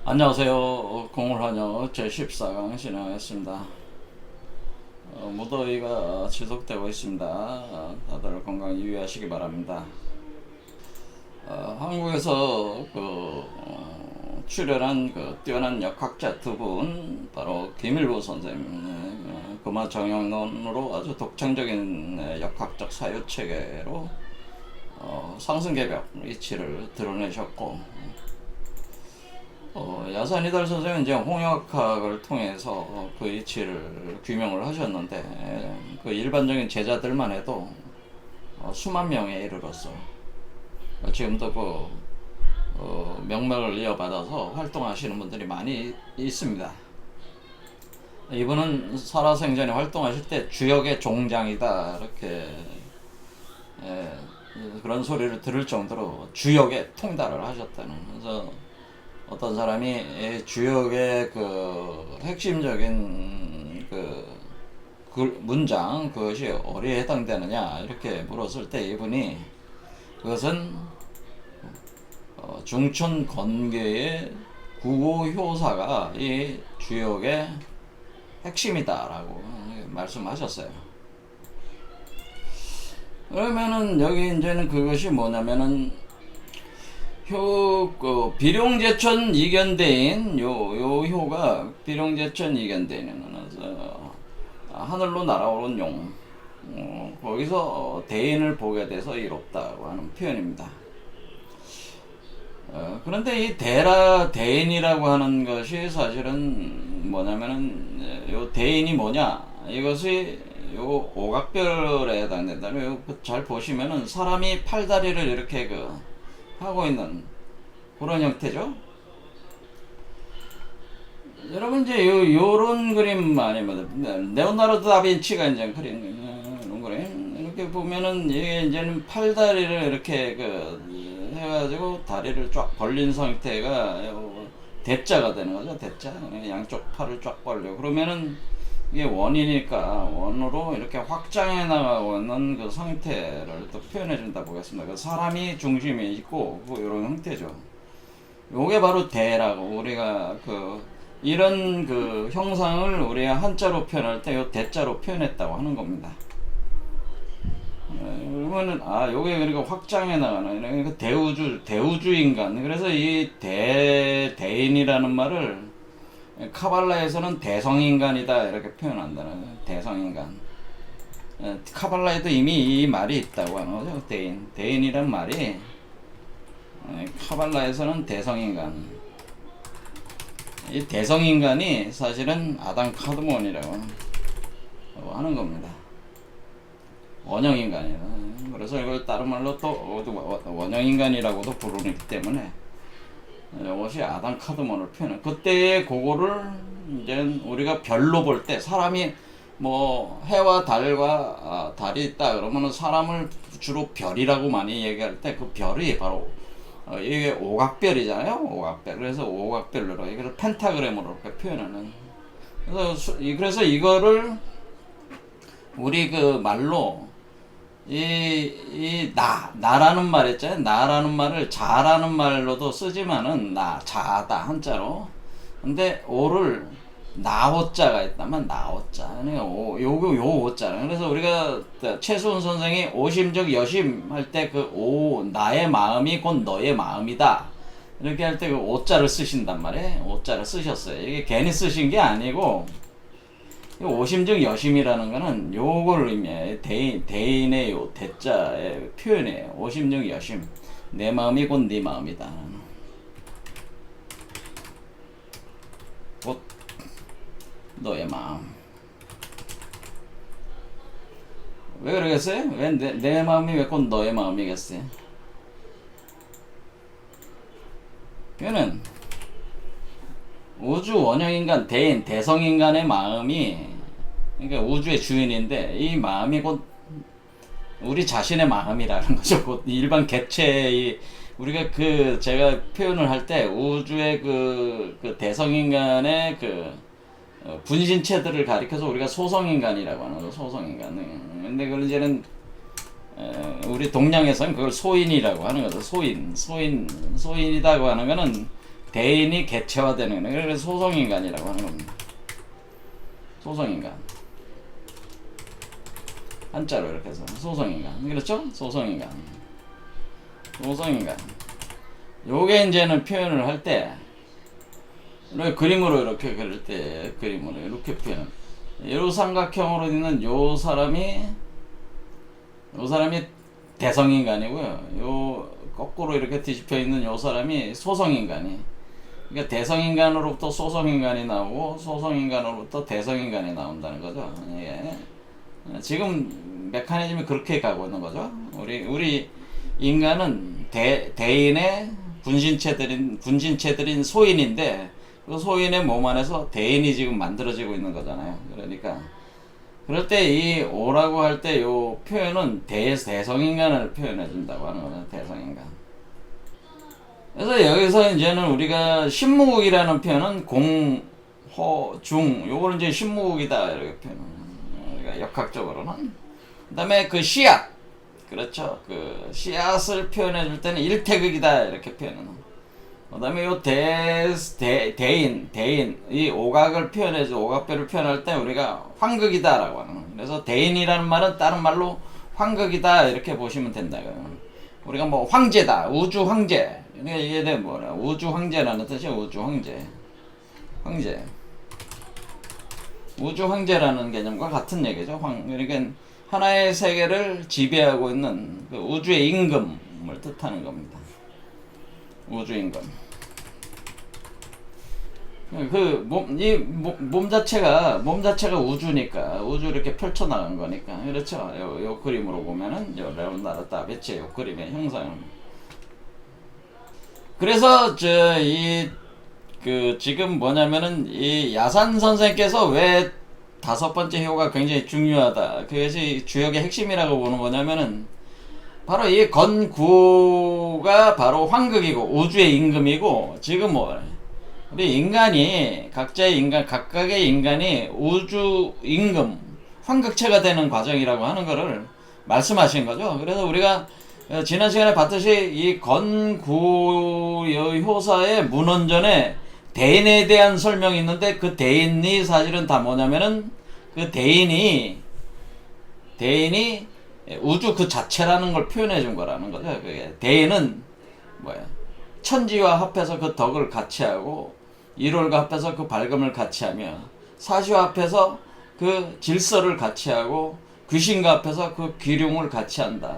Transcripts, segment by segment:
안녕하세요. 공울환영 제14강 진행하겠습니다. 무더위가 지속되고 있습니다. 다들 건강 유의하시기 바랍니다. 한국에서 출연한 뛰어난 역학자 두 분, 바로 김일보 선생님, 금화 정형론으로 아주 독창적인 역학적 사유체계로 상승개벽 이치를 드러내셨고, 야산이달 선생은 이제 홍역학을 통해서 그 이치를 규명을 하셨는데, 그 일반적인 제자들만 해도 수만 명에 이르렀어. 지금도 명맥을 이어받아서 활동하시는 분들이 많이 있습니다. 이분은 살아생전에 활동하실 때 주역의 종장이다, 이렇게 그런 소리를 들을 정도로 주역에 통달을 하셨다는. 그래서 어떤 사람이 주역의 핵심적인 문장, 그것이 어디에 해당되느냐 이렇게 물었을 때 이분이 그것은 중천 건계의 구호효사가 이 주역의 핵심이다라고 말씀하셨어요. 그러면은 여기 이제는 그것이 뭐냐면은 비룡제천 이견대인 요 효가 비룡제천 이견대인은 하늘로 날아오른 용, 거기서 대인을 보게 돼서 이롭다고 하는 표현입니다. 그런데 이 대인이라고 하는 것이 사실은 뭐냐면은 요 대인이 뭐냐, 이것이 요 오각별에 해당된다면 잘 보시면은 사람이 팔다리를 이렇게 하고 있는 그런 형태죠. 여러분 이제 요런 그림 아니면 레오나르도 다빈치가 이제 그린 이런 그림 이렇게 보면은 이게 이제는 팔다리를 이렇게 해가지고 다리를 쫙 벌린 상태가 대자가 되는 거죠. 대자, 양쪽 팔을 쫙 벌려. 그러면은 이게 원이니까 원으로 이렇게 확장해 나가고 있는 그 상태를 또 표현해 준다 보겠습니다. 그 사람이 중심에 있고 이런 형태죠. 요게 바로 대라고, 우리가 이런 형상을 우리가 한자로 표현할 때 요 대자로 표현했다고 하는 겁니다. 그러면은 요게 그러니까 확장해 나가는, 그러니까 대우주 인간. 그래서 이 대인이라는 말을 카발라에서는 대성인간이다 이렇게 표현한다는. 대성인간. 카발라에도 이미 이 말이 있다고 하는 거죠. 대인이란 말이 카발라에서는 대성인간. 이 대성인간이 사실은 아담 카드몬이라고 하는 겁니다. 원형인간이다. 그래서 이걸 다른 말로 또 원형인간이라고도 부르기 때문에 이것이 아담 카드몬을 표현해. 그때 그거를 이제 우리가 별로 볼 때, 사람이 뭐 해와 달과 달이 있다 그러면은 사람을 주로 별이라고 많이 얘기할 때 그 별이 바로 이게 오각별이잖아요. 오각별. 그래서 오각별로 이걸 펜타그램으로 이렇게 표현하는. 그래서 이거를 우리 말로 나라는 말 있잖아요. 나라는 말을 자라는 말로도 쓰지만은 자다 한자로. 근데 오를 나오자가 있다면 나오자. 그러니까 요 오자. 그래서 우리가 최수훈 선생이 오심적 여심 할 때 나의 마음이 곧 너의 마음이다, 이렇게 할 때 오자를 쓰신단 말이에요. 오자를 쓰셨어요. 이게 괜히 쓰신 게 아니고, 오심적 여심이라는 거는 요걸 의미해. 대인의 요 대자의 표현이에요. 오심적 여심. 내 마음이 곧 네 마음이다. 곧 너의 마음. 왜 그러겠어요? 왜 내 마음이 왜 곧 너의 마음이겠어요? 그는 우주 원형인간 대인 대성인간의 마음이, 그러니까 우주의 주인인데 이 마음이 곧 우리 자신의 마음이라는 거죠. 곧 일반 객체의, 우리가 제가 표현을 할 때 우주의 대성인간의 분신체들을 가리켜서 우리가 소성인간이라고 하는 거죠. 소성인간. 근데 그걸 이제는 우리 동양에서는 그걸 소인이라고 하는 거죠. 소인이라고 하는 거는 대인이 개체화되는 거예요. 그래서 소성인간이라고 하는 겁니다. 소성인간. 한자로 이렇게 해서 소성인간. 그렇죠? 소성인간. 소성인간. 요게 이제는 표현을 할 때, 그림으로 이렇게 그릴 때, 그림으로 이렇게 표현. 요 삼각형으로 있는 요 사람이 대성인간이고요. 요 거꾸로 이렇게 뒤집혀 있는 요 사람이 소성인간이. 그러니까 대성인간으로부터 소성인간이 나오고 소성인간으로부터 대성인간이 나온다는 거죠. 예. 지금 메커니즘이 그렇게 가고 있는 거죠. 우리 인간은 대인의 분신체들인 소인인데 그 소인의 몸 안에서 대인이 지금 만들어지고 있는 거잖아요. 그러니까 그럴 때 이 오라고 할 때 요 표현은 대성인간을 표현해 준다고 하는 거죠. 대성인간. 그래서 여기서 이제는 우리가 신무국이라는 표현은 공, 호, 중 요거는 이제 신무국이다 이렇게 표현을 우리가 역학적으로는. 그 다음에 그 씨앗, 그렇죠. 그 씨앗을 표현해 줄 때는 일태극이다 이렇게 표현을. 그 다음에 요 대인 이 오각을 표현해줘 오각별을 표현할 때 우리가 황극이다 라고 하는 거예요. 그래서 대인이라는 말은 다른 말로 황극이다 이렇게 보시면 된다. 우리가 뭐 황제다, 우주 황제. 그러니까 이게 뭐냐, 우주 황제라는 뜻이야. 우주 황제. 우주 황제라는 개념과 같은 얘기죠. 그러니까 하나의 세계를 지배하고 있는 그 우주의 임금을 뜻하는 겁니다. 우주 임금. 몸 자체가 우주니까 우주 이렇게 펼쳐 나간 거니까. 그렇죠. 요 그림으로 보면은 레오나르도 다빈치 요 그림의 형상을. 그래서 지금 뭐냐면은 이 야산 선생께서 왜 5번째 효가 굉장히 중요하다. 그것이 주역의 핵심이라고 보는 거냐면은 바로 이 건구가 바로 황극이고 우주의 임금이고 지금 우리 인간이 각각의 인간이 우주 임금 황극체가 되는 과정이라고 하는 거를 말씀하신 거죠. 그래서 우리가 지난 시간에 봤듯이 이 건구 효사의 문헌전에 대인에 대한 설명이 있는데 그 대인이 사실은 다 뭐냐면은 그 대인이 우주 그 자체라는 걸 표현해 준 거라는 거죠. 그게 대인은 천지와 합해서 그 덕을 같이 하고 일월과 합해서 그 밝음을 같이 하며 사시와 합해서 그 질서를 같이 하고 귀신과 합해서 그 기륭을 같이 한다.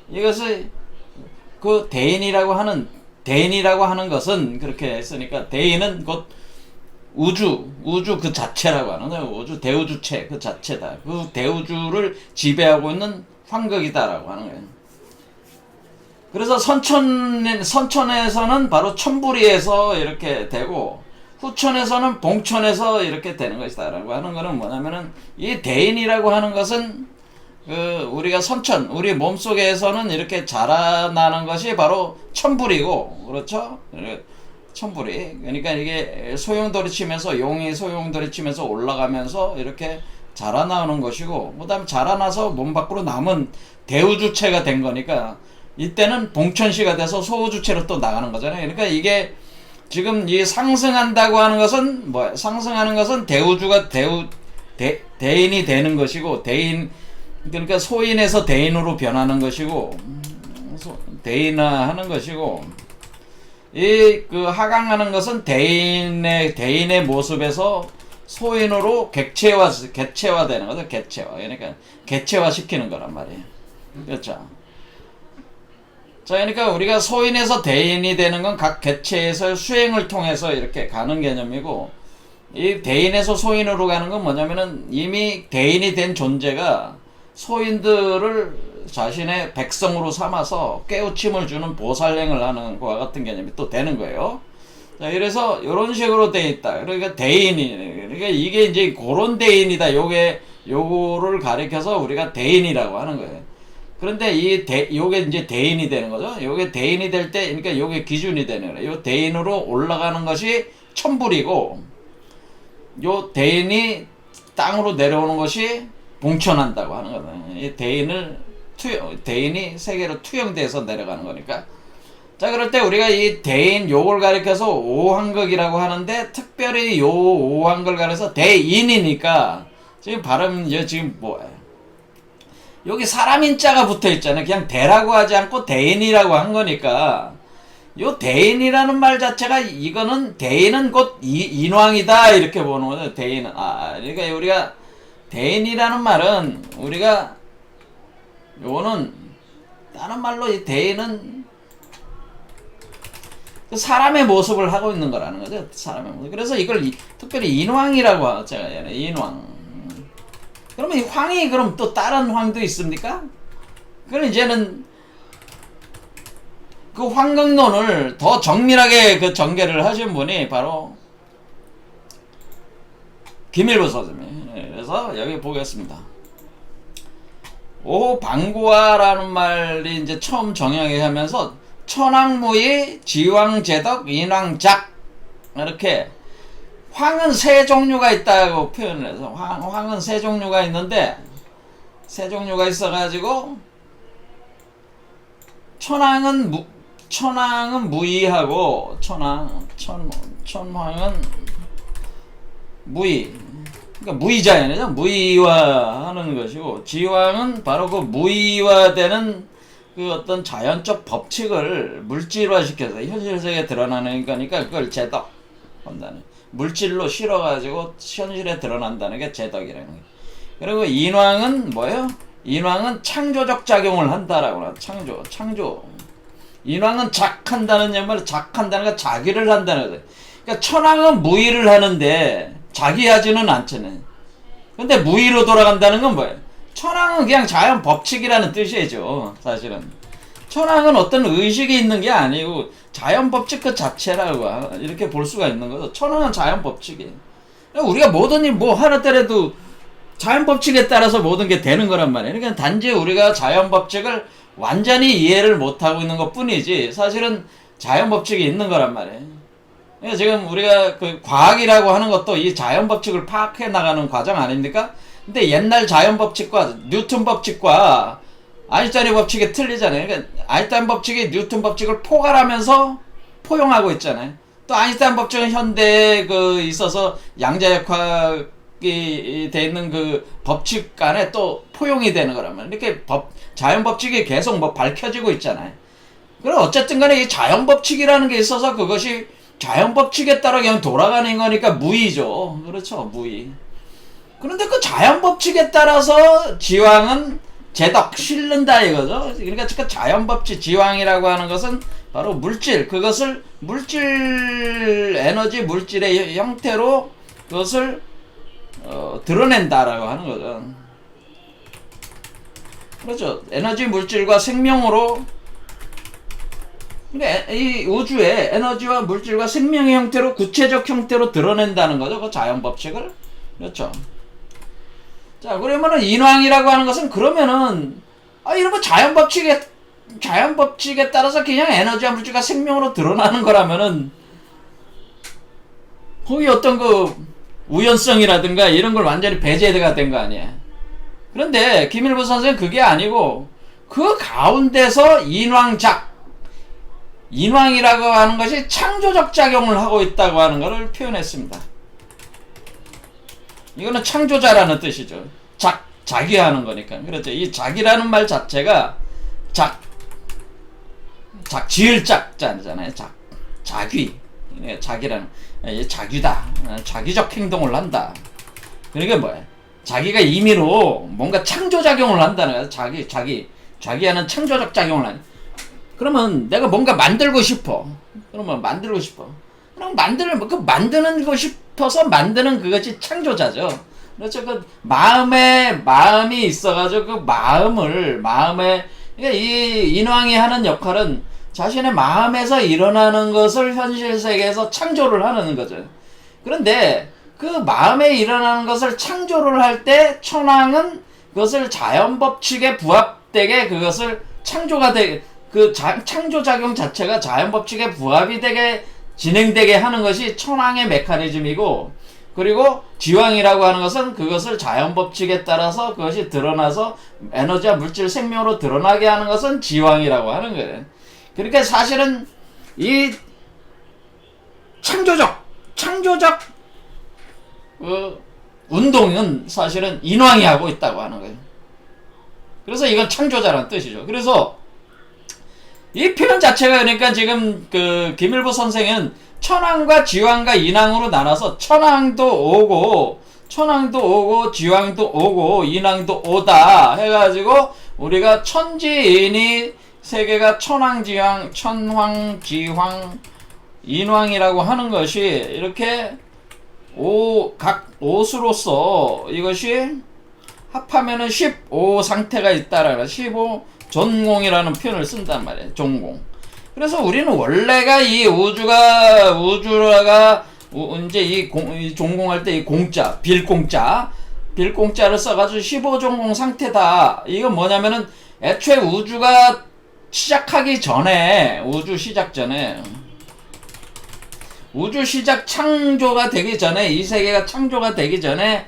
이것을 그 대인이라고 하는 것은 그렇게 했으니까 대인은 곧 우주 그 자체라고 하는 거예요. 우주 대우주체 그 자체다. 그 대우주를 지배하고 있는 황극이다라고 하는 거예요. 그래서 선천에서는 바로 천부리에서 이렇게 되고 후천에서는 봉천에서 이렇게 되는 것이다라고 하는 거는 뭐냐면은 이 대인이라고 하는 것은 우리가 우리 몸속에서는 이렇게 자라나는 것이 바로 천부리고, 그렇죠? 천부리. 그러니까 이게 소용돌이치면서 용이 소용돌이치면서 올라가면서 이렇게 자라나오는 것이고, 그 다음에 자라나서 몸 밖으로 남은 대우주체가 된 거니까 이때는 봉천시가 돼서 소우주체로 또 나가는 거잖아요. 그러니까 이게 지금 이 상승한다고 하는 것은 상승하는 것은 대우주가 대인이 되는 것이고, 그러니까 소인에서 대인으로 변하는 것이고, 대인화하는 것이고, 하강하는 것은 대인의 모습에서 소인으로 개체화되는 거죠. 개체화. 그러니까 개체화 시키는 거란 말이에요. 그렇죠. 자, 그러니까 우리가 소인에서 대인이 되는 건 각 개체에서 수행을 통해서 이렇게 가는 개념이고, 이 대인에서 소인으로 가는 건 뭐냐면은 이미 대인이 된 존재가 소인들을 자신의 백성으로 삼아서 깨우침을 주는 보살행을 하는 것과 같은 개념이 또 되는 거예요. 자, 그래서 이런 식으로 돼 있다. 그러니까 그러니까 이게 이제 그런 대인이다. 요거를 가리켜서 우리가 대인이라고 하는 거예요. 그런데 요게 이제 대인이 되는 거죠. 요게 대인이 될 때, 그러니까 요게 기준이 되는 거예요. 요 대인으로 올라가는 것이 천불이고, 요 대인이 땅으로 내려오는 것이 봉천한다고 하는 거예요. 이 대인이 세계로 투영돼서 내려가는 거니까. 자, 그럴 때 우리가 이 대인 요걸 가리켜서 오한극이라고 하는데, 특별히 요 오한극을 가려서 대인이니까 지금 발음 지금 뭐예요? 여기 사람인자가 붙어 있잖아요. 그냥 대라고 하지 않고 대인이라고 한 거니까, 요 대인이라는 말 자체가, 이거는 대인은 곧 인왕이다 이렇게 보는 거죠. 대인은. 그러니까 우리가 대인이라는 말은, 우리가 요거는 다른 말로 이 대인은 사람의 모습을 하고 있는 거라는 거죠. 사람의 모습. 그래서 이걸 특별히 인왕이라고 하잖아요. 인왕. 그러면 이 황이 그럼 또 다른 황도 있습니까? 그럼 이제는 그 황금론을 더 정밀하게 그 전개를 하신 분이 바로 김일부 선생님. 그래서 여기 보겠습니다. 오방구화라는 말이 이제 처음 정형이 하면서 천황무의 지왕제덕 인왕작, 이렇게 황은 세 종류가 있다고 표현을 해서, 황은 세 종류가 있는데, 세 종류가 있어가지고 천황은 무의하고, 천황은 무의, 그러니까 무의자연이죠. 무의화하는 것이고, 지왕은 바로 그 무의화되는 그 어떤 자연적 법칙을 물질화시켜서 현실 세계에 드러나는 거니까, 그걸 제덕 한다는, 물질로 실어가지고 현실에 드러난다는 게 제덕이라는 거예요. 그리고 인왕은 뭐예요? 인왕은 창조적 작용을 한다라고 해요. 창조. 인왕은 작한다는 말, 작한다는 건 자기를 한다는 거예요. 그러니까 천왕은 무의를 하는데 자기하지는 않잖아요. 근데 무의로 돌아간다는 건 뭐예요? 천왕은 그냥 자연 법칙이라는 뜻이죠. 사실은 천왕은 어떤 의식이 있는 게 아니고 자연 법칙 그 자체라고 이렇게 볼 수가 있는 거죠. 천왕은 자연 법칙이에요. 우리가 모든 일 뭐 하나 때라도 자연 법칙에 따라서 모든 게 되는 거란 말이에요. 그러니까 단지 우리가 자연 법칙을 완전히 이해를 못하고 있는 것 뿐이지, 사실은 자연 법칙이 있는 거란 말이에요. 그러니까 지금 우리가 그 과학이라고 하는 것도 이 자연 법칙을 파악해 나가는 과정 아닙니까? 근데 옛날 자연 법칙과 뉴턴 법칙과 아인슈타인 법칙이 틀리잖아요. 그러니까 아인슈타인 법칙이 뉴턴 법칙을 포괄하면서 포용하고 있잖아요. 또 아인슈타인 법칙은 현대에 그 있어서 양자역학이 돼 있는 그 법칙 안에 또 포용이 되는 거란 말이에요. 이렇게 자연 법칙이 계속 뭐 밝혀지고 있잖아요. 그럼 어쨌든 간에 이 자연 법칙이라는 게 있어서 그것이 자연 법칙에 따라 그냥 돌아가는 거니까 무의죠. 그렇죠, 무의. 그런데 그 자연 법칙에 따라서 지왕은 제덕, 실른다 이거죠. 그러니까 그 자연 법칙, 지왕이라고 하는 것은 바로 물질, 그것을 물질, 에너지, 물질의 형태로 그것을 드러낸다라고 하는 거죠. 그렇죠. 에너지, 물질과 생명으로, 그러니까 이 우주의 에너지와 물질과 생명의 형태로, 구체적 형태로 드러낸다는 거죠. 그 자연 법칙을. 그렇죠. 자, 그러면은 인왕이라고 하는 것은, 그러면은 이런 거 자연 법칙에 따라서 그냥 에너지와 물질과 생명으로 드러나는 거라면은 거기 어떤 그 우연성이라든가 이런 걸 완전히 배제가 된 거 아니에요. 그런데 김일부 선생은 그게 아니고 그 가운데서 인왕이라고 하는 것이 창조적 작용을 하고 있다고 하는 것을 표현했습니다. 이거는 창조자라는 뜻이죠. 자기하는 거니까. 그렇죠. 이 자기라는 말 자체가 지을 짝자잖아요. 자귀. 자기라는, 자귀다. 자기적 행동을 한다. 그러니까 뭐야? 자기가 임의로 뭔가 창조작용을 한다는 거야. 자기하는 창조적 작용을 하는. 그러면 내가 뭔가 만들고 싶어. 그러면 만들고 싶어. 그럼 만드는 거 싶어서 만드는 그것이 창조자죠. 그렇죠. 그 마음이 있어가지고 그 마음에, 그러니까 이 인왕이 하는 역할은 자신의 마음에서 일어나는 것을 현실 세계에서 창조를 하는 거죠. 그런데 그 마음에 일어나는 것을 창조를 할 때 천왕은 그것을 자연 법칙에 부합되게 그것을 그 창조작용 자체가 자연 법칙에 부합이 되게 진행되게 하는 것이 천왕의 메커니즘이고, 그리고 지왕이라고 하는 것은 그것을 자연 법칙에 따라서 그것이 드러나서 에너지와 물질 생명으로 드러나게 하는 것은 지왕이라고 하는 거예요. 그러니까 사실은 이 창조적 운동은 사실은 인왕이 하고 있다고 하는 거예요. 그래서 이건 창조자라는 뜻이죠. 그래서 이 표현 자체가 그러니까 지금 그 김일보 선생은 천왕과 지왕과 인왕으로 나눠서 천왕도 오고 지왕도 오고 인왕도 오다 해가지고 우리가 천지인이 세계가 천왕 지왕 인왕이라고 하는 것이 이렇게 각 오수로서 이것이 합하면은 15 상태가 있다라는 15 전공이라는 표현을 쓴단 말이에요. 전공. 그래서 우리는 원래가 이 우주가 이제 이 전공할 때 이 공자, 빌공자를 써가지고 15 전공 상태다. 이건 뭐냐면은 애초에 우주가 시작하기 전에 우주 시작 창조가 되기 전에 이 세계가 창조가 되기 전에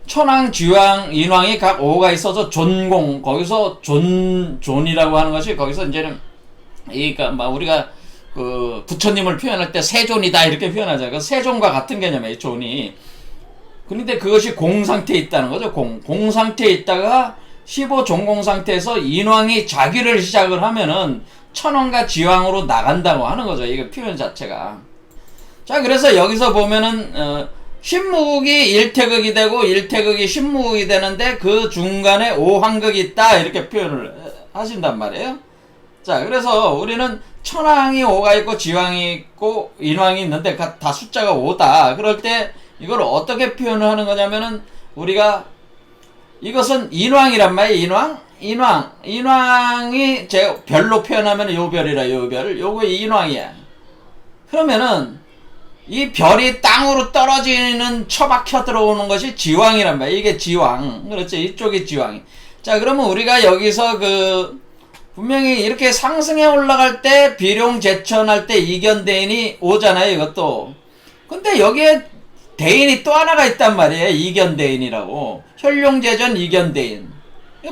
천왕, 지왕, 인왕이 각 5가 있어서 존공, 거기서 존이라고 하는 것이 거기서 이제는 그러니까 막 우리가 그 부처님을 표현할 때 세존이다 이렇게 표현하잖아요. 그 세존과 같은 개념이에요, 존이. 그런데 그것이 공 상태에 있다는 거죠. 공 상태에 있다가 15 존공 상태에서 인왕이 자기를 시작을 하면은 천왕과 지왕으로 나간다고 하는 거죠. 이게 표현 자체가. 자, 그래서 여기서 보면은 신무국이 일태극이 되고 일태극이 신무국이 되는데 그 중간에 오황극이 있다 이렇게 표현을 하신단 말이에요. 자, 그래서 우리는 천왕이 5가 있고 지왕이 있고 인왕이 있는데 다 숫자가 5다. 그럴 때 이걸 어떻게 표현을 하는 거냐면은 우리가 이것은 인왕이란 말이에요. 인왕이 제가 별로 표현하면 요 별이라 요 별, 요거 인왕이야. 그러면은 이 별이 땅으로 떨어지는 처박혀 들어오는 것이 지왕이란 말이에요. 이게 지왕. 그렇죠. 이쪽이 지왕이. 자, 그러면 우리가 여기서 분명히 이렇게 상승해 올라갈 때 비룡제천할 때 이견대인이 오잖아요. 이것도. 근데 여기에 대인이 또 하나가 있단 말이에요. 이견대인이라고. 혈룡제전 이견대인.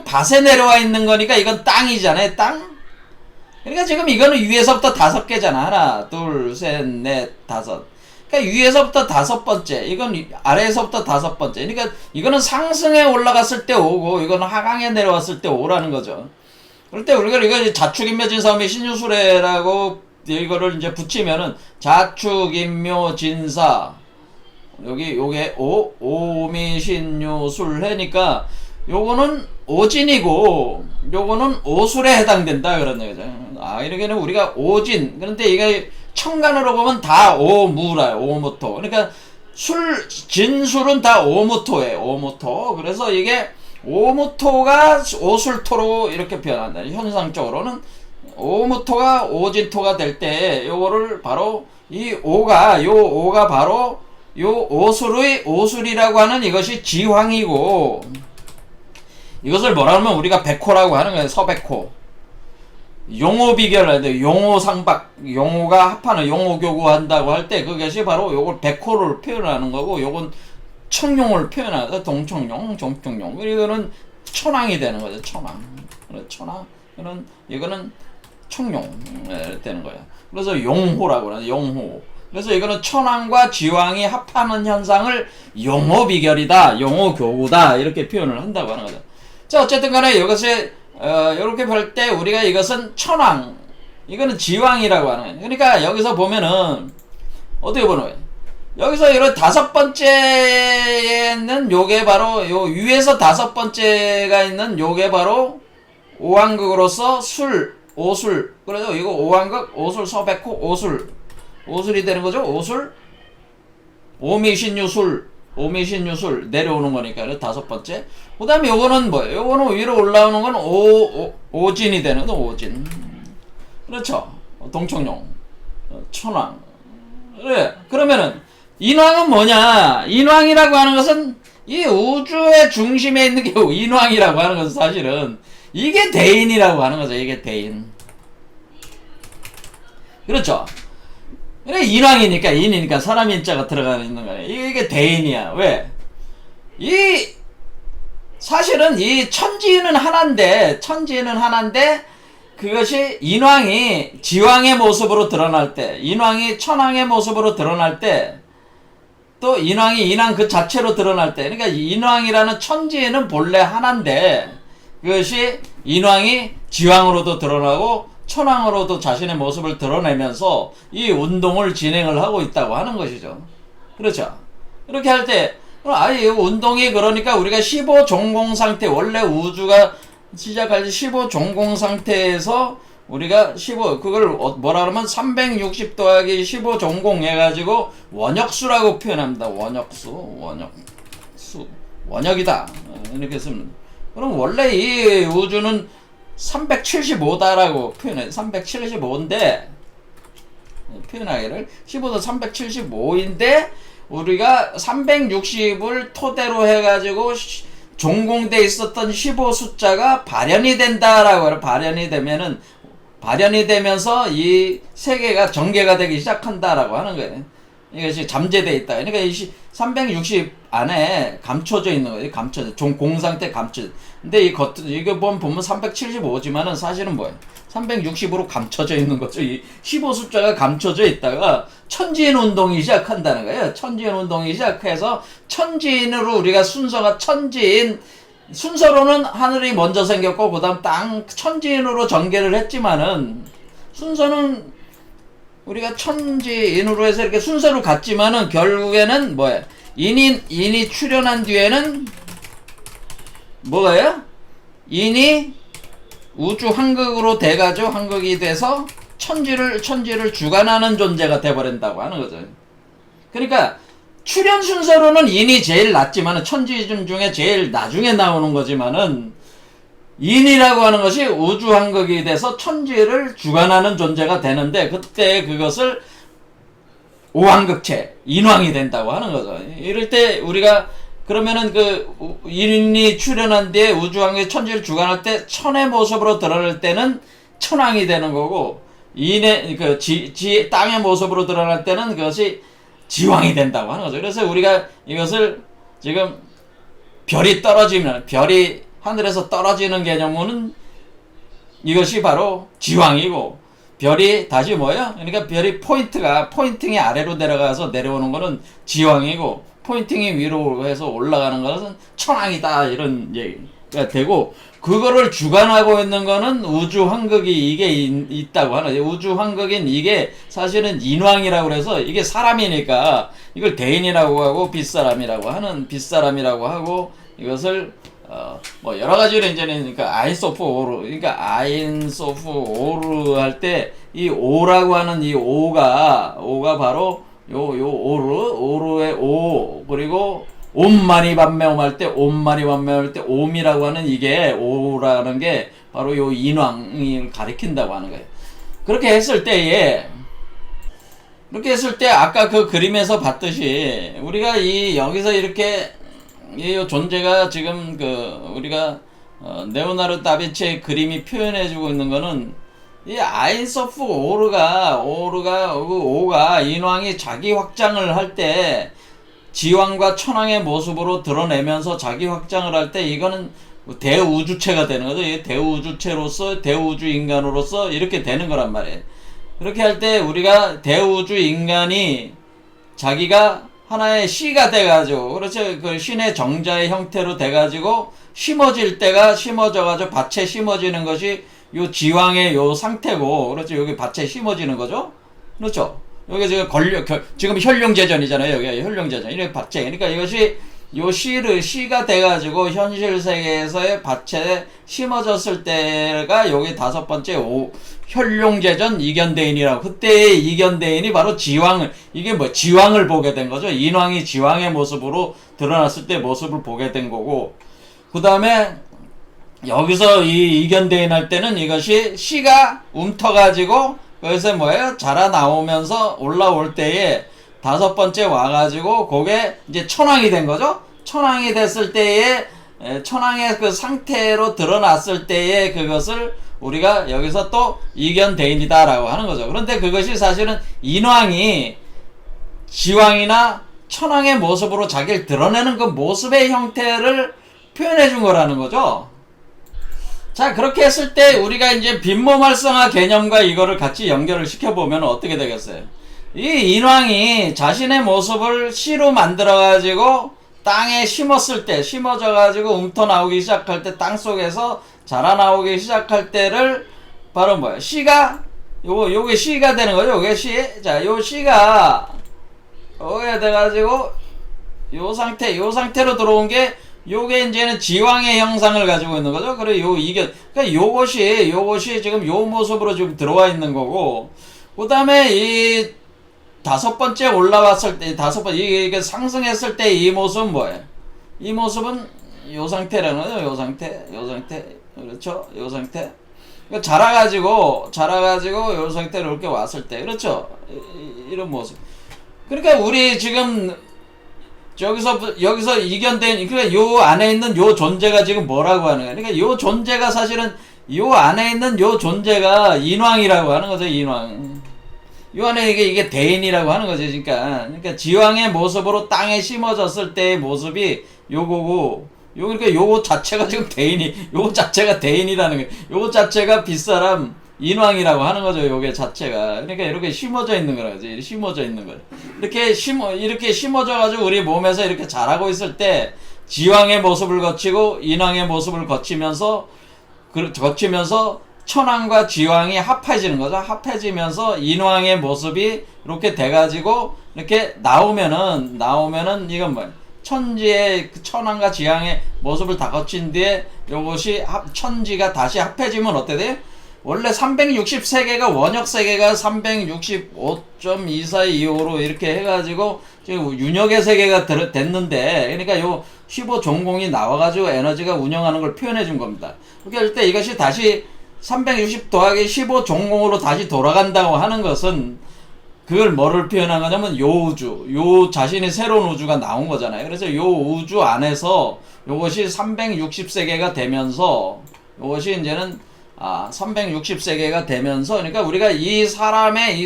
밭에 내려와 있는 거니까 이건 땅이잖아요. 땅. 그러니까 지금 이거는 위에서부터 5개잖아. 하나, 둘, 셋, 넷, 5. 그러니까 위에서부터 5번째, 이건 아래에서부터 5번째. 그러니까 이거는 상승에 올라갔을 때 오고, 이거는 하강에 내려왔을 때 오라는 거죠. 그럴 때 우리가 이거 자축인묘진사음이 신유술해라고 이거를 이제 붙이면은 자축인묘진사 요게 오미신유술해니까 요거는 오진이고 요거는 오술에 해당된다 그런 얘기죠. 이렇게는 우리가 오진. 그런데 이게 천간으로 보면 다 오무라요. 오무토. 그러니까 진술은 다 오무토예요. 오무토. 그래서 이게 오무토가 오술토로 이렇게 표현한다. 현상적으로는 오무토가 오진토가 될 때 요거를 바로 요 오가 바로 요 오술이라고 하는 이것이 지황이고, 이것을 뭐라 하면 우리가 백호라고 하는 거예요. 서백호. 용호비결을 해야 돼요. 용호상박. 용호가 합하는 용호교구 한다고 할 때 그것이 바로 요걸 백호를 표현하는 거고, 요건 청룡을 표현하다. 동청룡, 정청룡. 이거는 천왕이 되는 거죠. 천왕. 이거는 청룡 되는 거예요. 그래서 용호라고 하죠. 용호. 그래서 이거는 천왕과 지왕이 합하는 현상을 용호비결이다, 용호교구다 이렇게 표현을 한다고 하는 거죠. 자, 어쨌든 간에 이것을 이렇게 볼 때 우리가 이것은 천왕, 이거는 지왕이라고 하는 거예요. 그러니까 여기서 보면은 어떻게 보는 거예요? 여기서 이런 5번째에 있는 요게 바로 요 위에서 5번째가 있는 요게 바로 오왕극으로서 오술. 그래서 이거 오왕극, 오술, 서백호, 오술이 되는 거죠. 오술, 오미신유술 내려오는 거니까 5번째. 그 다음에 요거는 뭐예요? 요거는 위로 올라오는 건 오진이 되는 거. 오진. 그렇죠. 동청룡, 천왕. 그래. 그러면은 인왕은 뭐냐? 인왕이라고 하는 것은 이 우주의 중심에 있는 게 인왕이라고 하는 것은 사실은 이게 대인이라고 하는 거죠. 이게 대인. 그렇죠. 그래, 인이니까 사람 인자가 들어가 있는 거예요. 이게 대인이야. 왜? 사실은 이 천지는 하나인데 그것이 인왕이 지왕의 모습으로 드러날 때, 인왕이 천왕의 모습으로 드러날 때, 또 인왕이 인왕 그 자체로 드러날 때, 그러니까 인왕이라는 천지에는 본래 하나인데 그것이 인왕이 지왕으로도 드러나고 천왕으로도 자신의 모습을 드러내면서 이 운동을 진행을 하고 있다고 하는 것이죠. 그렇죠? 이렇게 할 때 아예 운동이, 그러니까 우리가 15종공 상태, 원래 우주가 시작할 때 15종공 상태에서 우리가 그걸 뭐라 그러면 360 더하기 15종공 해가지고 원역수라고 표현합니다. 원역이다. 이렇게 쓰면. 그럼 원래 이 우주는 375다라고 표현해. 375인데, 표현하기를 15도 375인데, 우리가 360을 토대로 해가지고 종공돼 있었던 15 숫자가 발현이 된다라고 해요. 발현이 되면서 이 세계가 전개가 되기 시작한다라고 하는 거예요. 이것이 잠재되어 있다. 그러니까 이 360 안에 감춰져 있는 거예요. 공 상태 감춰져. 근데 이거 보면 375지만은 사실은 뭐예요? 360으로 감춰져 있는 거죠. 이 15 숫자가 감춰져 있다가 천지인 운동이 시작한다는 거예요. 천지인 운동이 시작해서 천지인으로 우리가 순서로는 하늘이 먼저 생겼고 그 다음 천지인으로 전개를 했지만은 순서는 우리가 천지인으로 해서 이렇게 순서로 갔지만은 결국에는 뭐예요? 인이 출현한 뒤에는 뭐예요? 인이 우주 한극으로 돼가지고 한극이 돼서 천지를 주관하는 존재가 돼버린다고 하는 거죠. 그러니까 출현 순서로는 인이 제일 낮지만은 천지인 중에 제일 나중에 나오는 거지만은 인이라고 하는 것이 우주 한극이 돼서 천지를 주관하는 존재가 되는데 그때 그것을 오한극체, 인왕이 된다고 하는 거죠. 이럴 때 우리가 그러면은 그 인이 출현한 뒤에 우주 한극 천지를 주관할 때 천의 모습으로 드러날 때는 천왕이 되는 거고 인의 땅의 모습으로 드러날 때는 그것이 지왕이 된다고 하는 거죠. 그래서 우리가 이것을 지금 별이 하늘에서 떨어지는 개념은 이것이 바로 지왕이고, 별이 다시 뭐예요? 그러니까 별이 포인팅이 아래로 내려가서 내려오는 거는 지왕이고, 포인팅이 위로 해서 올라가는 것은 천왕이다, 이런 얘기가 되고, 그거를 주관하고 있는 거는 우주 한극이 이게 있다고 하는 거예요. 우주 한극인 이게 사실은 인왕이라고 해서 이게 사람이니까 이걸 대인이라고 하고 빗사람이라고 하고 이것을 뭐 여러 가지로 이제는 그러니까 아인소프 오르, 그러니까 아인소프 오르 할 때 이 오라고 하는 이 오가 바로 요 오르의 오, 그리고 옴마니 반매옴 할 때 옴이라고 하는 이게 오라는 게 바로 요 인왕을 가리킨다고 하는 거예요. 그렇게 했을 때 아까 그 그림에서 봤듯이 우리가 여기서 이렇게 이 존재가 지금 우리가 레오나르도 다빈치의 그림이 표현해주고 있는 거는 이 아인소프 오가 인왕이 자기 확장을 할 때 지왕과 천왕의 모습으로 드러내면서 자기 확장을 할 때 이거는 대우주체가 되는 거죠. 대우주체로서 대우주 인간으로서 이렇게 되는 거란 말이에요. 그렇게 할 때 우리가 대우주 인간이 자기가 하나의 씨가 돼가지고, 그렇죠. 그 신의 정자의 형태로 돼가지고 심어져가지고 밭에 심어지는 것이 요 지왕의 요 상태고, 그렇죠. 여기 밭에 심어지는 거죠. 그렇죠. 여기 지금 현룡제전이잖아요. 여기 현룡제전. 이렇게 밭에. 그러니까 이것이 요 씨가 돼가지고 현실 세계에서의 밭에 심어졌을 때가 여기 5번째 현룡제전 이견대인이라고. 그때의 이견대인이 바로 지왕을 보게 된 거죠. 인왕이 지왕의 모습으로 드러났을 때 모습을 보게 된 거고, 그 다음에 여기서 이 이견대인 할 때는 이것이 씨가 움터가지고 거기서 뭐예요? 자라 나오면서 올라올 때에 5번째 와가지고 그게 이제 천왕이 된 거죠. 천왕이 됐을 때에 천왕의 그 상태로 드러났을 때에 그것을 우리가 여기서 또 이견대인이다라고 하는 거죠. 그런데 그것이 사실은 인왕이 지왕이나 천왕의 모습으로 자기를 드러내는 그 모습의 형태를 표현해 준 거라는 거죠. 자, 그렇게 했을 때 우리가 이제 빈몸 활성화 개념과 이거를 같이 연결을 시켜보면 어떻게 되겠어요? 이 인왕이 자신의 모습을 씨로 만들어가지고 땅에 심었을 때, 심어져가지고 웅터 나오기 시작할 때, 땅 속에서 자라나오기 시작할 때를 바로 뭐야? 씨가, 요게 씨가 되는 거죠? 요게 씨. 자, 요 씨가, 요게 돼가지고, 요 상태로 들어온 게, 요게 이제는 지왕의 형상을 가지고 있는 거죠. 그래, 그러니까 요것이 지금 요 모습으로 지금 들어와 있는 거고, 그 다음에 이 다섯 번째 올라왔을 때, 이게 상승했을 때 이 모습은 뭐예요? 이 모습은 요 상태라는 거죠. 요 상태. 그렇죠? 요 상태. 그러니까 자라가지고 요 상태로 이렇게 왔을 때, 그렇죠? 이런 모습. 그러니까 우리 지금 여기서 이견된, 그러니까 요 안에 있는 요 존재가 지금 뭐라고 하는 거야? 그러니까 요 존재가 사실은 요 안에 있는 요 존재가 인왕이라고 하는 거죠. 인왕. 요 안에 이게 대인이라고 하는 거죠. 그러니까 지왕의 모습으로 땅에 심어졌을 때의 모습이 요거고, 그러니까 요거 자체가 지금 요거 자체가 대인이라는 거예요. 요거 자체가 빗사람 인왕이라고 하는 거죠. 요게 자체가. 그러니까 이렇게 심어져 있는 거라지. 심어져 있는 거예요. 이렇게 심어져 가지고 우리 몸에서 이렇게 자라고 있을 때 지왕의 모습을 거치고 인왕의 모습을 거치면서 천왕과 지왕이 합해지는 거죠. 합해지면서 인왕의 모습이 이렇게 돼가지고 이렇게 나오면은 이건 뭐야? 천지의 천왕과 지왕의 모습을 다 거친 뒤에 요것이 천지가 다시 합해지면 어때 돼요? 원래 360세계가 원역세계가 365.2425로 이렇게 해가지고 지금 윤역의 세계가 됐는데, 그러니까 요 15종공이 나와가지고 에너지가 운영하는 걸 표현해 준 겁니다. 그렇게 할 때 이것이 다시 360 더하기 15종공으로 다시 돌아간다고 하는 것은 그걸 뭐를 표현한 거냐면 요 우주, 요 자신이 새로운 우주가 나온 거잖아요. 그래서 요 우주 안에서 요것이 360세계가 되면서 요것이 이제는 360세계가 되면서, 그러니까 우리가 이 사람의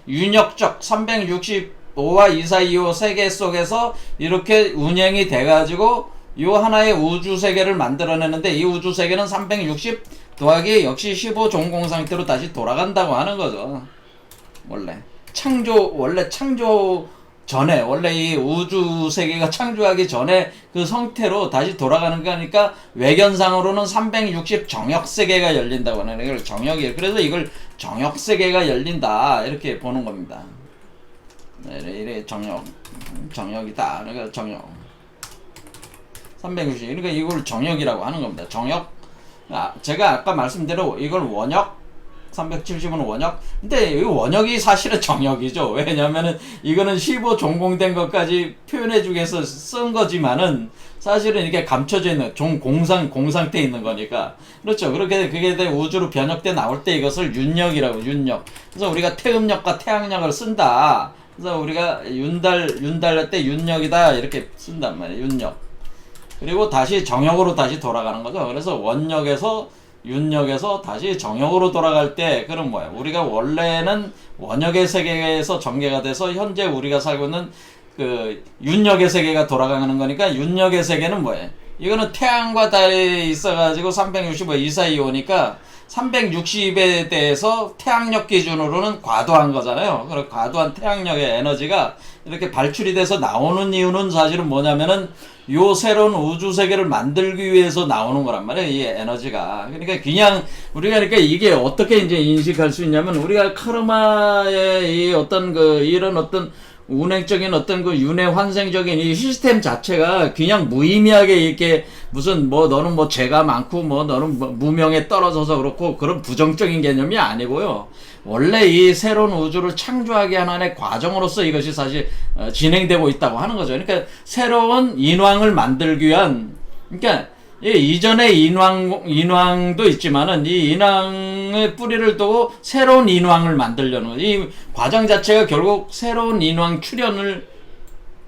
윤역적 365와 2425 세계 속에서 이렇게 운행이 돼가지고 요 하나의 우주 세계를 만들어내는데, 이 우주 세계는 360 더하기 역시 15종공 상태로 다시 돌아간다고 하는 거죠. 원래 창조 전에, 원래 이 우주 세계가 창조하기 전에 그 성태로 다시 돌아가는 거니까 외견상으로는 360 정역 세계가 열린다고 하는 거예요. 정역이에요. 그래서 이걸 정역 세계가 열린다 이렇게 보는 겁니다. 이래 정역이다. 그러니까 정역 360. 그러니까 이걸 정역이라고 하는 겁니다. 정역. 제가 아까 말씀대로 이걸 원역, 370은 원역. 근데 이 원역이 사실은 정역이죠. 왜냐면은 이거는 15종공된 것까지 표현해주기 위해서 쓴 거지만은 사실은 이렇게 감춰져 있는 공상태 있는 거니까. 그렇죠. 그게 우주로 변역돼 나올 때 이것을 윤역이라고, 윤역. 그래서 우리가 태음역과 태양역을 쓴다. 그래서 우리가 윤달 할 때 윤역이다 이렇게 쓴단 말이에요. 윤역. 그리고 다시 정역으로 다시 돌아가는 거죠. 그래서 윤역에서 다시 정역으로 돌아갈 때, 그럼 뭐야? 우리가 원래는 원역의 세계에서 전개가 돼서 현재 우리가 살고 있는 그 윤역의 세계가 돌아가는 거니까, 윤역의 세계는 뭐예요? 이거는 태양과 달이 있어가지고 365, 2425니까 360에 대해서 태양력 기준으로는 과도한 거잖아요. 그리고 과도한 태양력의 에너지가 이렇게 발출이 돼서 나오는 이유는 사실은 뭐냐면은 요 새로운 우주 세계를 만들기 위해서 나오는 거란 말이에요. 이 에너지가. 그러니까 그냥 우리가 그러니까 이게 어떻게 이제 인식할 수 있냐면, 우리가 카르마의 이 어떤 이런 어떤 운행적인 어떤 윤회 환생적인 이 시스템 자체가 그냥 무의미하게 이렇게 무슨 너는 죄가 많고 너는 무명에 떨어져서 그렇고 그런 부정적인 개념이 아니고요. 원래 이 새로운 우주를 창조하게 하는 과정으로서 이것이 사실 진행되고 있다고 하는 거죠. 그러니까 새로운 인왕을 만들기 위한, 그러니까 이전에 인왕도 있지만은 이 인왕의 뿌리를 두고 새로운 인왕을 만들려는 거죠. 이 과정 자체가 결국 새로운 인왕 출현을,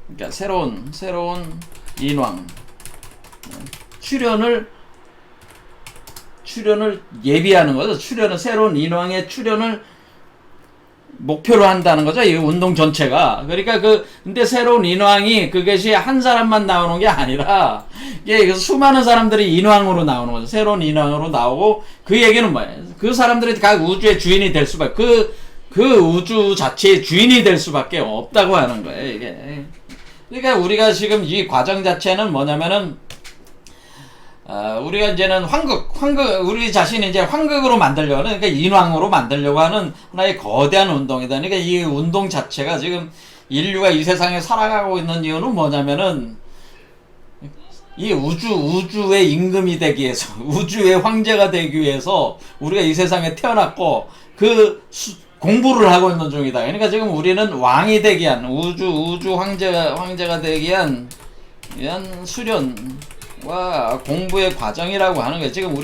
그러니까 새로운 인왕 출현을 예비하는 거죠. 새로운 인왕의 출현을 목표로 한다는 거죠. 이 운동 전체가. 그러니까 근데 새로운 인왕이 그것이 한 사람만 나오는 게 아니라, 이게 수많은 사람들이 인왕으로 나오는 거죠. 새로운 인왕으로 나오고, 그 얘기는 뭐예요? 그 사람들이 각 우주의 주인이 될 수밖에, 그 우주 자체의 주인이 될 수밖에 없다고 하는 거예요, 이게. 그러니까 우리가 지금 이 과정 자체는 뭐냐면은, 우리가 이제는 우리 자신이 이제 황극으로 만들려고 하는, 그러니까 인왕으로 만들려고 하는 하나의 거대한 운동이다. 그러니까 이 운동 자체가 지금 인류가 이 세상에 살아가고 있는 이유는 뭐냐면은, 이 우주의 임금이 되기 위해서, 우주의 황제가 되기 위해서 우리가 이 세상에 태어났고, 공부를 하고 있는 중이다. 그러니까 지금 우리는 왕이 되기 위한, 우주 황제가 되기 위한 수련과 공부의 과정이라고 하는 거예요. 지금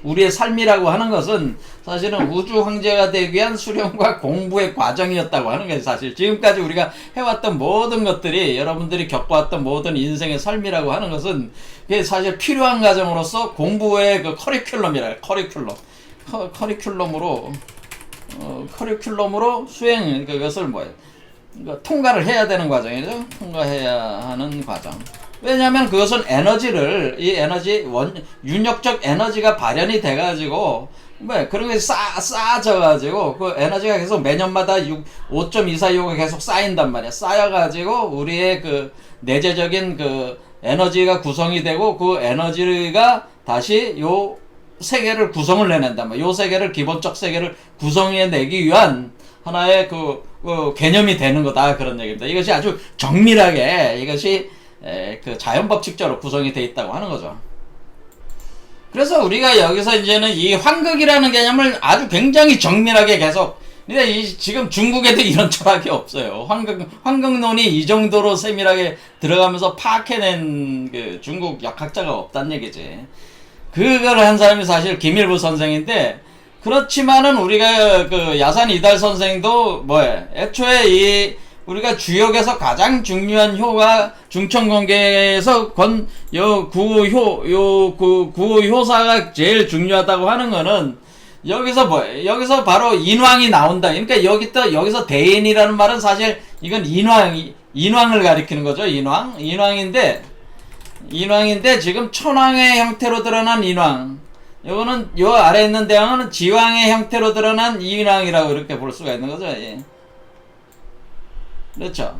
우리의 삶이라고 하는 것은 사실은 우주 황제가 되기 위한 수련과 공부의 과정이었다고 하는 거예요. 사실 지금까지 우리가 해왔던 모든 것들이, 여러분들이 겪어왔던 모든 인생의 삶이라고 하는 것은 그게 사실 필요한 과정으로서 공부의 그 커리큘럼으로 수행, 그것을 통과를 해야 되는 과정이죠. 통과해야 하는 과정. 왜냐하면 그것은 윤역적 에너지가 발현이 돼가지고, 그런 게 쌓아져가지고, 그 에너지가 계속 매년마다 5.246가 계속 쌓인단 말이야. 쌓여가지고, 우리의 그 내재적인 그 에너지가 구성이 되고, 그 에너지가 다시 요 세계를 구성을 해낸단 말이야. 요 세계를, 기본적 세계를 구성해내기 위한 하나의 그 개념이 되는 거다. 그런 얘기입니다. 이것이 아주 정밀하게, 이것이 그 자연법칙적으로 구성이 되어 있다고 하는 거죠. 그래서 우리가 여기서 이제는 이 황극이라는 개념을 아주 굉장히 정밀하게 계속, 근데 지금 중국에도 이런 철학이 없어요. 황극론이 이 정도로 세밀하게 들어가면서 파악해낸 그 중국 역학자가 없단 얘기지. 그걸 한 사람이 사실 김일부 선생인데, 그렇지만은 우리가 그 야산 이달 선생도 애초에 우리가 주역에서 가장 중요한 효가 중천관계에서 구호효사가 제일 중요하다고 하는 거는 여기서 바로 인왕이 나온다. 그러니까 여기서 대인이라는 말은 사실 이건 인왕을 가리키는 거죠. 인왕인데 지금 천왕의 형태로 드러난 인왕. 요거는 요 아래에 있는 대왕은 지왕의 형태로 드러난 인왕이라고 이렇게 볼 수가 있는 거죠. 예. 그렇죠.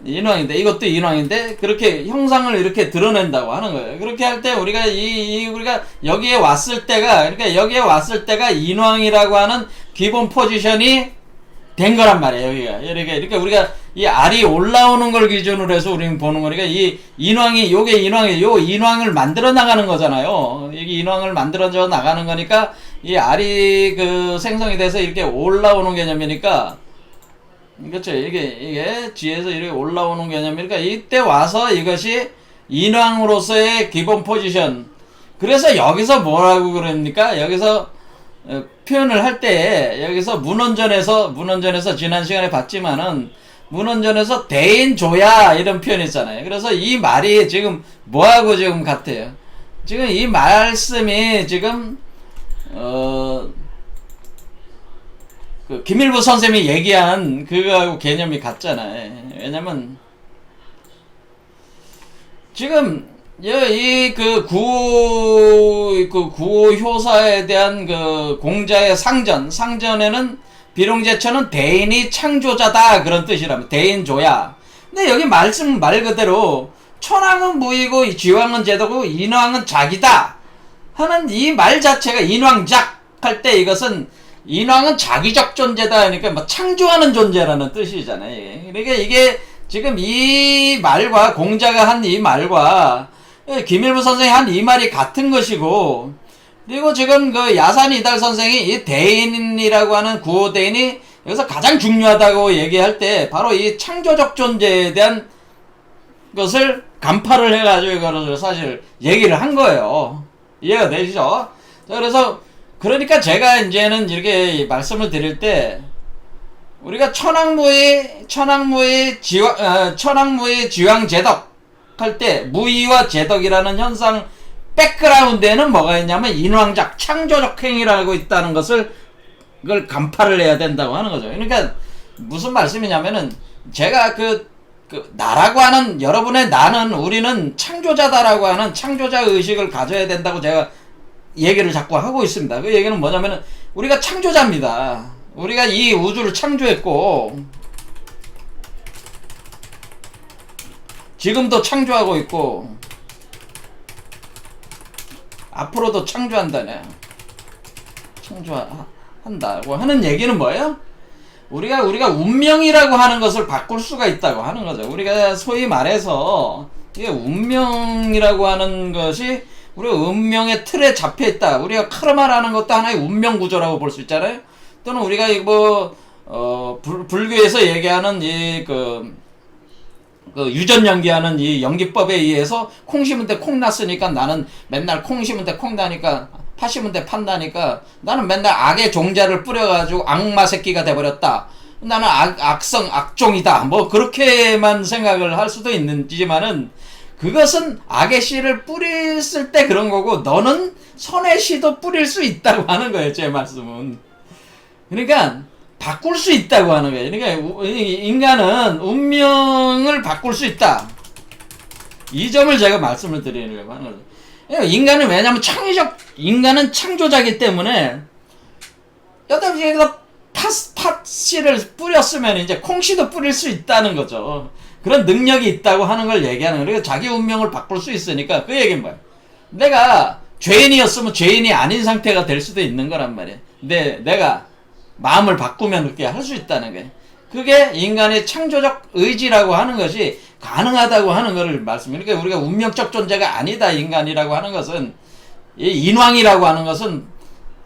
인왕인데, 이것도 인왕인데, 그렇게 형상을 이렇게 드러낸다고 하는 거예요. 그렇게 할 때 우리가 우리가 여기에 왔을 때가 인왕이라고 하는 기본 포지션이 된 거란 말이에요. 여기가. 이렇게 우리가 이 알이 올라오는 걸 기준으로 해서 우리는 보는 거니까, 요 인왕을 만들어 나가는 거잖아요. 이 인왕을 만들어져 나가는 거니까, 이 알이 그 생성이 돼서 이렇게 올라오는 개념이니까, 그렇죠. 이게 뒤에서 이렇게 올라오는 개념이니까, 이때 와서 이것이 인왕으로서의 기본 포지션. 그래서 여기서 뭐라고 그럽니까? 여기서 표현을 할 때, 여기서 문헌전에서 지난 시간에 봤지만은, 문헌전에서 대인조야 이런 표현이 있잖아요. 그래서 이 말이 지금 뭐하고 지금 같아요? 지금 이 말씀이 지금 그 김일부 선생님이 얘기한 그거하고 개념이 같잖아요. 왜냐면 지금 구호 효사에 대한 그 공자의 상전에는 비룡제천은 대인이 창조자다 그런 뜻이랍니다. 대인조야. 근데 여기 말 그대로 천왕은 무이고 지왕은 제도고 인왕은 작이다 하는 이 말 자체가 인왕작 할 때 이것은 인왕은 자기적 존재다. 그러니까 창조하는 존재라는 뜻이잖아요. 그러니까 이게 지금 이 말과 공자가 한 이 말과 김일부 선생이 한 이 말이 같은 것이고, 그리고 지금 그 야산 이달 선생이 이 대인이라고 하는 구호대인이 여기서 가장 중요하다고 얘기할 때 바로 이 창조적 존재에 대한 것을 간파를 해가지고 이거를 사실 얘기를 한 거예요. 이해가 되시죠? 자, 그러니까 제가 이제는 이렇게 말씀을 드릴 때, 우리가 천왕무의 지왕 제덕 할 때, 무의와 제덕이라는 현상 백그라운드에는 뭐가 있냐면 인왕작, 창조적 행위라고 있다는 것을 걸 간파를 해야 된다고 하는 거죠. 그러니까 무슨 말씀이냐면은 제가 나라고 하는 여러분의 나는 우리는 창조자다라고 하는 창조자 의식을 가져야 된다고 제가 얘기를 자꾸 하고 있습니다. 그 얘기는 뭐냐면은 우리가 창조자입니다. 우리가 이 우주를 창조했고 지금도 창조하고 있고 앞으로도 창조한다네. 창조한다고 하는 얘기는 뭐예요? 우리가 운명이라고 하는 것을 바꿀 수가 있다고 하는 거죠. 우리가 소위 말해서 이게 운명이라고 하는 것이 우리가 운명의 틀에 잡혀 있다. 우리가 카르마라는 것도 하나의 운명 구조라고 볼 수 있잖아요. 또는 우리가 불교에서 얘기하는 유전 연기하는 이 연기법에 의해서 콩 심은 데 콩 났으니까 나는 맨날 콩 심은 데 콩 나니까 파 심은 데 판다니까 나는 맨날 악의 종자를 뿌려가지고 악마 새끼가 돼버렸다. 나는 악성 악종이다. 뭐 그렇게만 생각을 할 수도 있지만은 그것은 악의 씨를 뿌렸을 때 그런 거고 너는 선의 씨도 뿌릴 수 있다고 하는 거예요. 제 말씀은. 그러니까 바꿀 수 있다고 하는 거예요. 그러니까 인간은 운명을 바꿀 수 있다. 이 점을 제가 말씀을 드리려고 하는 거죠. 인간은 왜냐면 인간은 창조자이기 때문에 여기다 팥씨를 뿌렸으면 이제 콩씨도 뿌릴 수 있다는 거죠. 그런 능력이 있다고 하는 걸 얘기하는 거예요. 그러니까 자기 운명을 바꿀 수 있으니까 그 얘기는 뭐야? 내가 죄인이었으면 죄인이 아닌 상태가 될 수도 있는 거란 말이야. 근데 내가 마음을 바꾸면 그렇게 할 수 있다는 거예요. 그게 인간의 창조적 의지라고 하는 것이 가능하다고 하는 것을 말씀해요. 그러니까 우리가 운명적 존재가 아니다 인간이라고 하는 것은 이 인왕이라고 하는 것은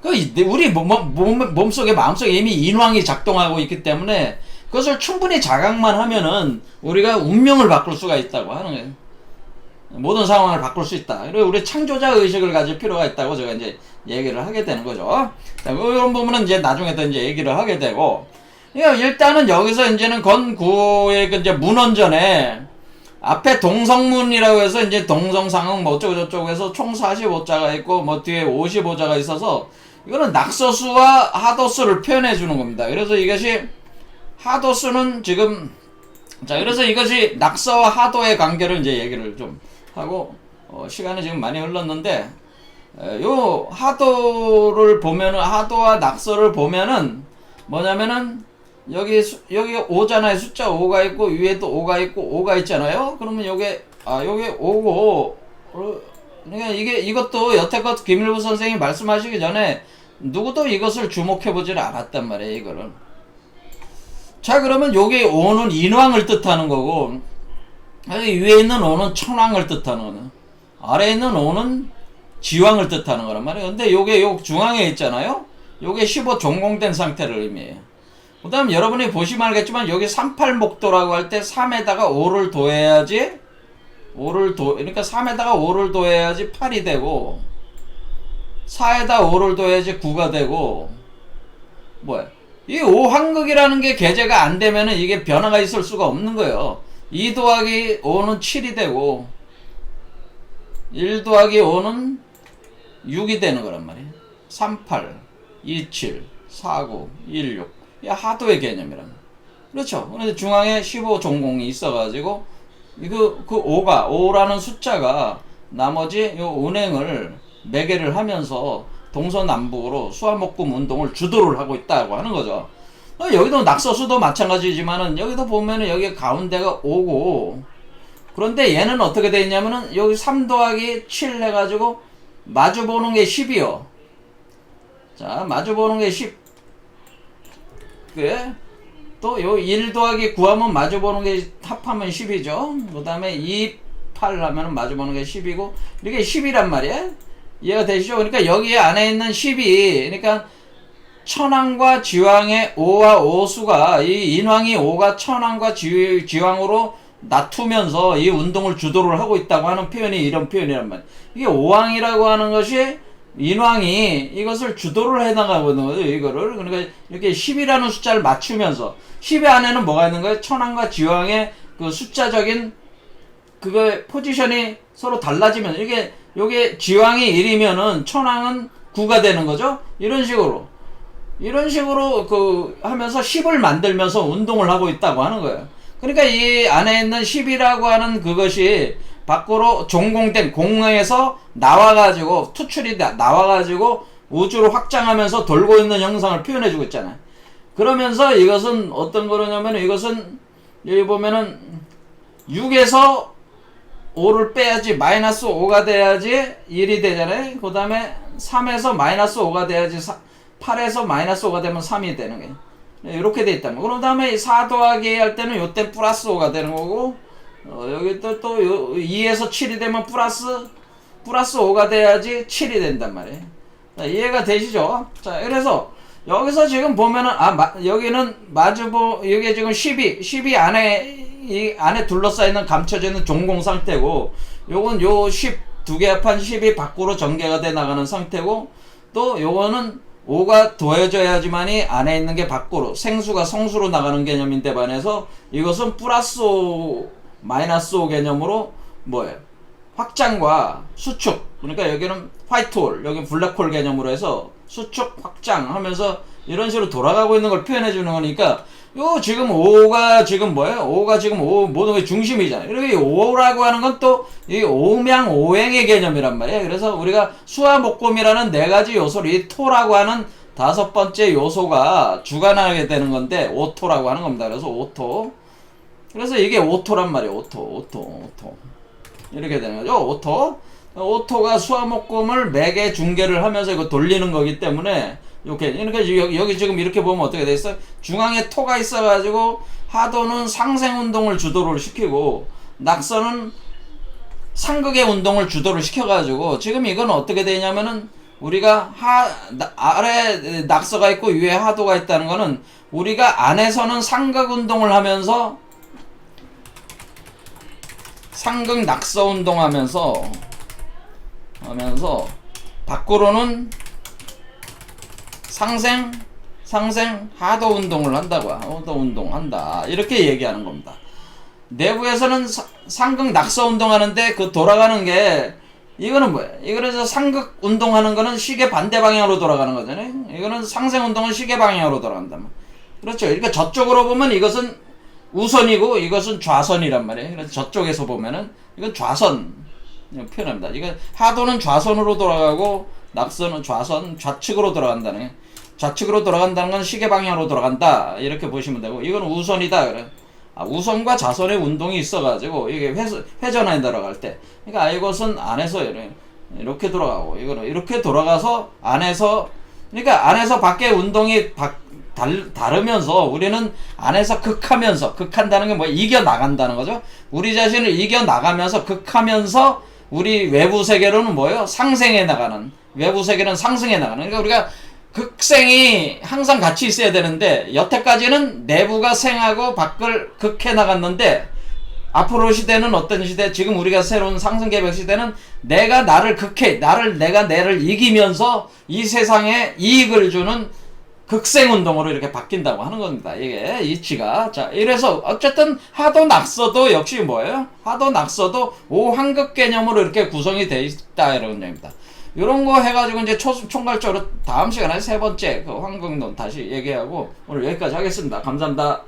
우리 몸속에 마음속에 이미 인왕이 작동하고 있기 때문에 그것을 충분히 자각만 하면은 우리가 운명을 바꿀 수가 있다고 하는 거예요. 모든 상황을 바꿀 수 있다. 그리고 우리 창조자 의식을 가질 필요가 있다고 제가 이제 얘기를 하게 되는 거죠. 자, 이런 부분은 이제 나중에 또 이제 얘기를 하게 되고, 일단은 여기서 이제는 건구의 이제 문헌전에 앞에 동성문이라고 해서 이제 동성상응 뭐 어쩌고저쩌고 해서 총 45자가 있고 뭐 뒤에 55자가 있어서 이거는 낙서수와 하도수를 표현해 주는 겁니다. 그래서 이것이 하도수는 지금 그래서 이것이 낙서와 하도의 관계를 이제 얘기를 좀 하고 시간이 지금 많이 흘렀는데 요 하도를 보면은 하도와 낙서를 보면은 뭐냐면은 여기 오잖아요. 숫자 5가 있고 위에도 5가 있고 5가 있잖아요. 그러면 요게 5고 그러니까 이것도 여태껏 김일부 선생님이 말씀하시기 전에 누구도 이것을 주목해 보질 않았단 말이에요. 이거를. 자, 그러면 요게 5는 인왕을 뜻하는 거고 위에 있는 5는 천왕을 뜻하는 거는 아래에 있는 5는 지왕을 뜻하는 거란 말이에요. 근데 요게 요 중앙에 있잖아요. 요게 15 종공된 상태를 의미해요. 그 다음 여러분이 보시면 알겠지만 여기 38목도라고 할 때 3에다가 5를 더해야지 그러니까 3에다가 5를 더해야지 8이 되고 4에다 5를 더해야지 9가 되고 뭐야 이 5황극이라는 게 계제가 안 되면은 이게 변화가 있을 수가 없는 거예요. 2 더하기 5는 7이 되고 1 더하기 5는 6이 되는 거란 말이에요. 38, 27, 49, 16 이 하도의 개념이란 말이에요. 그렇죠. 그런데 중앙에 15 종공이 있어가지고 그 5라는 숫자가 나머지 요 운행을 매개를 하면서 동서남북으로 수화목금 운동을 주도를 하고 있다고 하는 거죠. 여기도 낙서수도 마찬가지지만은 여기도 보면은 여기 가운데가 5고 그런데 얘는 어떻게 되어 있냐면은 여기 3 더하기 7 해가지고 마주보는 게 10이요. 자, 마주보는 게 10. 그래? 또 요 1 더하기 9 하면 마주보는 게 합하면 10이죠. 그 다음에 2, 8 하면 마주보는 게 10이고 이게 10이란 말이야. 이해가 되시죠? 그러니까 여기 안에 있는 10이 그러니까 천왕과 지왕의 5와 5수가 이 인왕이 5가 천왕과 지왕으로 낮추면서 이 운동을 주도를 하고 있다고 하는 표현이 이런 표현이란 말이에요. 이게 5왕이라고 하는 것이 인왕이 이것을 주도를 해나가거든요. 이거를 그러니까 이렇게 10이라는 숫자를 맞추면서 10의 안에는 뭐가 있는 거예요? 천왕과 지왕의 그 숫자적인 그거 포지션이 서로 달라지면 요게 지왕이 1이면은 천왕은 9가 되는 거죠. 이런 식으로 이런 식으로 하면서 10을 만들면서 운동을 하고 있다고 하는 거예요. 그러니까 이 안에 있는 10이라고 하는 그것이 밖으로 종공된 공에서 나와가지고 투출이 나와가지고 우주로 확장하면서 돌고 있는 형상을 표현해주고 있잖아요. 그러면서 이것은 어떤 거냐면 이것은 여기 보면은 6에서 5를 빼야지 마이너스 5가 돼야지 1이 되잖아요. 그 다음에 3에서 마이너스 5가 돼야지 8에서 마이너스 5가 되면 3이 되는 거예요. 이렇게 돼 있다는 거. 그 다음에 4 더하기 할 때는 요때 플러스 5가 되는 거고, 여기 또 2에서 7이 되면 플러스 5가 돼야지 7이 된단 말이에요. 자, 이해가 되시죠? 자, 그래서 여기서 지금 보면은, 여기는 여기 지금 12 안에 둘러싸이는 감춰져 있는 종공 상태고, 요건 요 2개 합한 10이 밖으로 전개가 돼 나가는 상태고, 또 요거는 5가 더해져야지만이 안에 있는 게 밖으로 생수가 성수로 나가는 개념인데 반해서 이것은 플러스 5 마이너스 5 개념으로 뭐예요? 확장과 수축. 그러니까 여기는 화이트홀, 여기 블랙홀 개념으로 해서 수축 확장 하면서 이런 식으로 돌아가고 있는 걸 표현해 주는 거니까, 요 지금 5가 지금 뭐예요? 5가 지금 모든 게 중심이잖아요. 그리고 이 5라고 하는 건 또 이 오명 오행의 개념이란 말이에요. 그래서 우리가 수화목금이라는 네 가지 요소를 이 토라고 하는 5번째 요소가 주관하게 되는 건데, 오토라고 하는 겁니다. 그래서 오토. 그래서 이게 오토란 말이에요. 오토. 이렇게 되는 거죠. 오토가 수화목금을 매개 중개를 하면서 이거 돌리는 거기 때문에 이렇게 여기 지금 이렇게 보면 어떻게 돼 있어? 중앙에 토가 있어가지고 하도는 상생 운동을 주도를 시키고 낙서는 상극의 운동을 주도를 시켜가지고 지금 이건 어떻게 되냐면은 우리가 아래 낙서가 있고 위에 하도가 있다는 거는 우리가 안에서는 상극 운동을 하면서 상극 낙서 운동하면서 밖으로는 상생 하도 운동을 한다고. 하도 운동한다 이렇게 얘기하는 겁니다. 내부에서는 상극 낙서 운동하는데 그 돌아가는 게 이거는 뭐예요? 이거는 상극 운동하는 거는 시계 반대 방향으로 돌아가는 거잖아요. 이거는 상생 운동은 시계 방향으로 돌아간다. 그렇죠. 그러니까 저쪽으로 보면 이것은 우선이고 이것은 좌선이란 말이에요. 그래서 저쪽에서 보면은 이건 좌선 표현합니다. 이거 하도는 좌선으로 돌아가고 낙서는 좌측으로 돌아간다는 거예요. 좌측으로 돌아간다는 건 시계 방향으로 돌아간다 이렇게 보시면 되고, 이건 우선이다 그래. 우선과 좌선의 운동이 있어가지고 이게 회전에 들어갈 때, 그러니까 이것은 안에서 이렇게 돌아가고 이거는 이렇게 돌아가서 안에서, 그러니까 안에서 밖에 운동이 다르면서 우리는 안에서 극한다는 게 뭐 이겨 나간다는 거죠. 우리 자신을 이겨 나가면서 극하면서 우리 외부 세계로는 뭐예요? 상생해 나가는, 외부 세계는 상승해 나가는. 그러니까 우리가 극생이 항상 같이 있어야 되는데 여태까지는 내부가 생하고 밖을 극해 나갔는데, 앞으로 시대는 어떤 시대? 지금 우리가 새로운 상승개벽 시대는 내가 나를 극해, 내가 내를 이기면서 이 세상에 이익을 주는 극생운동으로 이렇게 바뀐다고 하는 겁니다. 이게 이치가. 자, 이래서 어쨌든 하도 낙서도 역시 뭐예요? 하도 낙서도 오황극 개념으로 이렇게 구성이 돼 있다 이런 겁니다. 이런 거 해가지고 이제 총괄적으로 다음 시간에 세 번째 그 황극론 다시 얘기하고 오늘 여기까지 하겠습니다. 감사합니다.